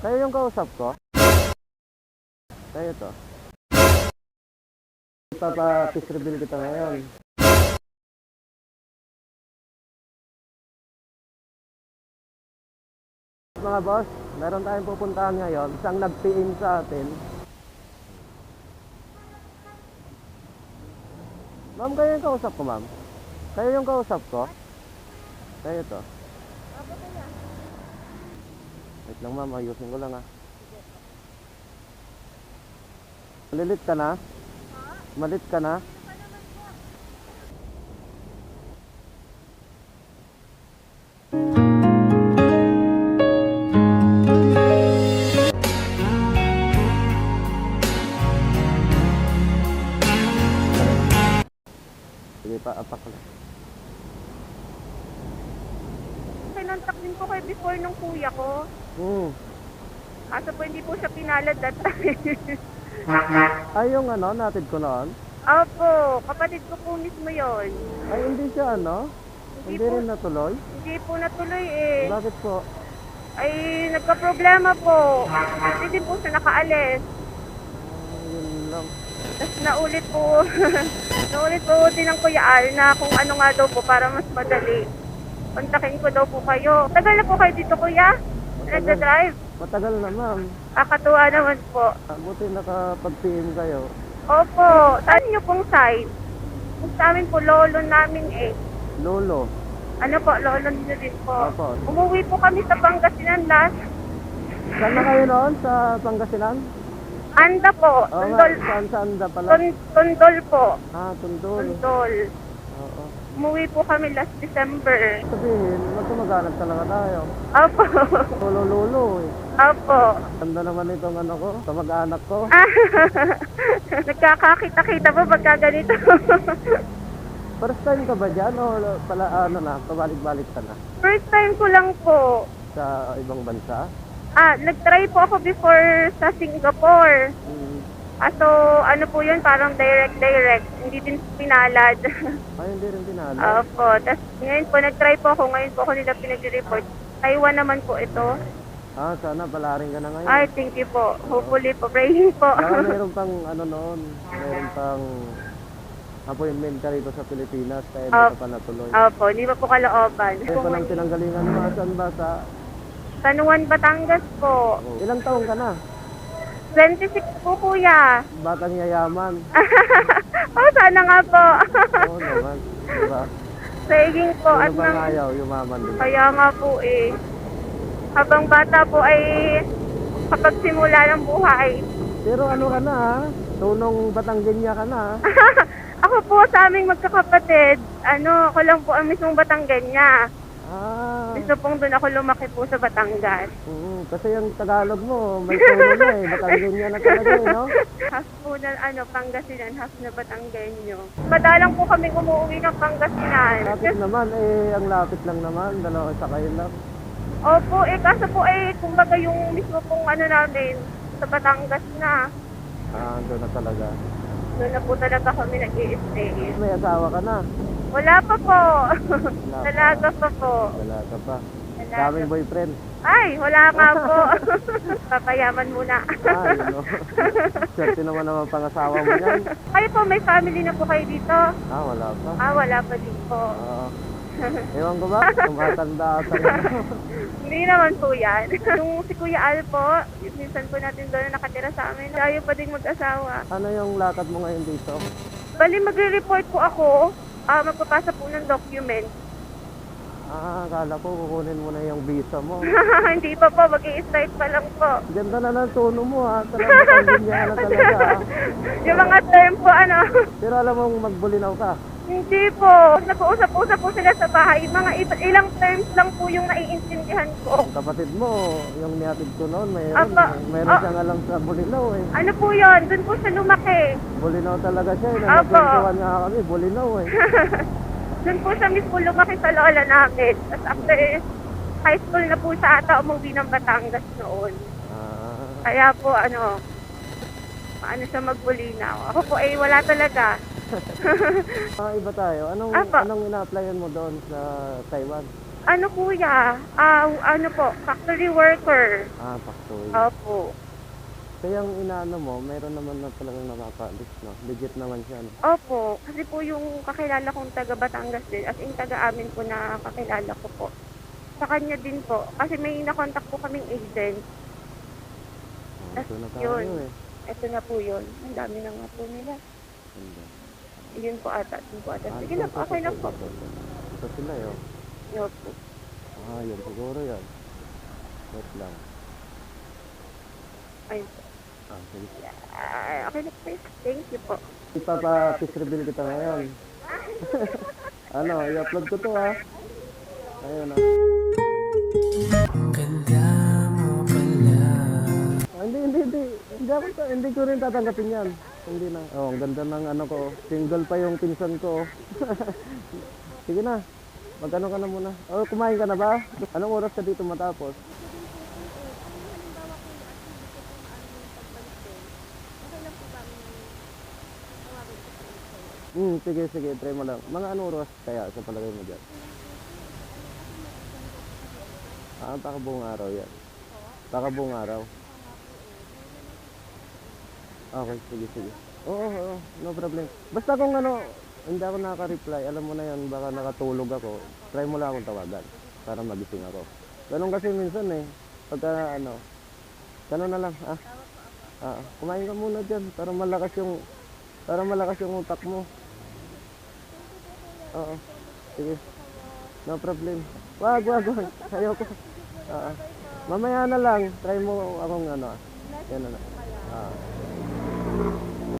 Kayo yung kausap ko? Kayo to. Ipapa-fish reveal kita ngayon. Mga boss, meron tayong pupuntahan ngayon. Isang nag-PM sa atin. Ma'am, kayo yung kausap ko, ma'am? Kayo yung kausap ko? Kayo to. Wait lang, ma'am. Ayusin ko lang, ha. Malilit ka na? Malit ka na? Sige pa, apak ko lang. Kinontak din ko kayo before nung kuya ko. Kaso po hindi po siya pinalad that time. Ay, yung ano, natid ko noon? Opo, kapatid ko po mismo yon. Ay, hindi siya ano? Hindi po, rin natuloy? hindi po natuloy eh. Bakit po? Ay, nagka-problema po. Hindi din po siya nakaalis. Yun lang. Tapos naulit po, naulit po din ng Kuya Al na kung ano nga daw po para mas madali. Kontakin ko daw po kayo. Tagal na po kayo dito, Kuya? Nagda-drive? Matagal na, ma'am. Kakatuwa naman po. Buti nakapag-PM kayo. Opo, saan niyo pong side? Kung sa amin po, lolo namin eh. Lolo. Ano po, lolo niyo din po. Opo. Umuwi po kami sa Pangasinan last. Saan na kayo noon? Sa Pangasinan? Anda po, Oo nga, Tundol. saan pala? Tundol po. Ah, Tundol. Tundol. Oo. Umuwi po kami last December. Sabihin, magkamag-anak talaga tayo. Opo. Lolo eh. Opo. Ganda naman itong ano ko, kamag-anak ko. Nagkakakita-kita po pagka ganito. First time ka ba dyan o pala ano na, pabalik-balik ka na First time ko lang po. sa ibang bansa? Nag-try po ako before sa Singapore. Hmm. So, ano po yun, parang direct. Hindi din pinalad. Ay, hindi rin pinala. Opo. Tapos ngayon po, nag-try po ako. Ngayon po ako nila pinag-report. Taiwan naman po ito. Sana pala rin ka na ngayon. Ay, thank you po. Hopefully po, praying po. Baka mayroon pang ano noon, mayroon pang appointment ka rito sa Pilipinas kaya hindi ka pa natuloy. Opo, hindi pa po kalooban. Kaya pa nang tinanggalingan mo, saan ba sa... Sanuan, Batangas po. Ilang taong ka na? 26 po, kuya. Batang yayaman. Sana nga po. Oo naman, diba? Saging po. Sino At bang nang, ayaw, yumaman din. kaya nga po eh. Habang bata po ay kapag simula ng buhay. Pero ano ka na ha? Tunong Batanggenya ka na ha? Ako po sa aming magkakapatid, ako lang po ang mismong Batanggenya. Gusto pong doon ako lumaki po sa Batangas. Kasi yung Tagalog mo, may tono na eh. Batanggenya na talaga eh, no? Half po na Pangasinan, half na Batanggenyo. Madalang po kami umuwi ng Pangasinan. Lapit naman eh, ang lapit lang naman. Dalawa sa kayo lang. Opo, kaso po kumbaga yung mismo pong namin, sa Batangas na. Doon na talaga. Doon na po talaga kami nag-i-stay. May asawa ka na? Wala pa po. Dalaga pa po. Wala ka pa. Dalaga. Daming boyfriend. Ay, wala nga po. Papayaman muna. No? Swerte naman pangasawa mo yan. Kayo po, may family na po kayo dito? Wala pa. Wala pa din po. Ewan ko ba? Tumatanda ata. Hindi naman po yan. Yung si Kuya Al po, minsan po natin doon na nakatira sa amin. Tayo pa din mag-asawa. Ano yung lakad mo ngayon dito? Bali, magre-report po ako. Magpapasa po ng document. Akala ko kukunin mo na yung visa mo. Hindi pa po, mag-i-start pa lang po. Ganda na ng tono mo ha. Talagang Batanggenya na talaga ha. Yung mga term po, Pero alam mong magbulinaw ka. Hindi po. Nag-uusap-usap po sila sa bahay. Mga ilang terms lang po yung naiintindihan ko. Ang kapatid mo, yung niatid ko noon, Apa. mayroon siyang alam sa bulinaw eh. Ano po yun? Doon po siya lumaki. Bulinaw talaga siya eh. Apa. Nagkwentuhan nga kami, bulinaw eh. Doon po siya mismo lumaki sa lola namin. Tapos after high school na po siya ata umuwi ng Batangas noon. Kaya po paano siya magbulinaw. Ako po wala talaga. Iba tayo. Anong ina-applyan mo doon sa Taiwan? Ano kuya? Ano po, factory worker. Factory. Opo. Kaya yung inaano mo, meron naman na talagang nakakaalis, no? Legit naman siya, no? Opo, kasi po yung kakilala kong taga Batangas din, as in taga amin po na kakilala ko po. Sa kanya din po, kasi may nakontak po kaming agent. Ito na tayo, Yun. eh. Ito na po yun. Ang dami na nga po nila. Ganda. Yun po ata. Yun po ata. Sige na po, okay na po. Ito sila, yun. Yun po. Yun siguro yan. Wait lang. Ayun po. Sige. Okay na po. Thank you po. Ipapa-fish reveal kita ngayon. I-upload ko to, ha? Ayun, ha? Ganda mo pala. Hindi ko rin tatanggapin yan. Hindi na. Ang ganda ng ano ko. Single pa yung pinsan ko. Sige na. Magkano ka na muna. Kumain ka na ba? Anong oras ka dito matapos? Sige, try mo lang. Mga anong oras kaya sa palagay mo dyan? Baka buong araw yan. Baka buong araw. Okay, sige. Oo, no problem. Basta kung hindi ako nakaka-reply, alam mo na yan, baka nakatulog ako, try mo lang akong tawagan para magising ako. Ganun kasi minsan pagka ganun na lang, kumain ka muna dyan para malakas yung utak mo. Oo, sige. No problem. Wag. Ayoko. Mamaya na lang, try mo akong yan na lang.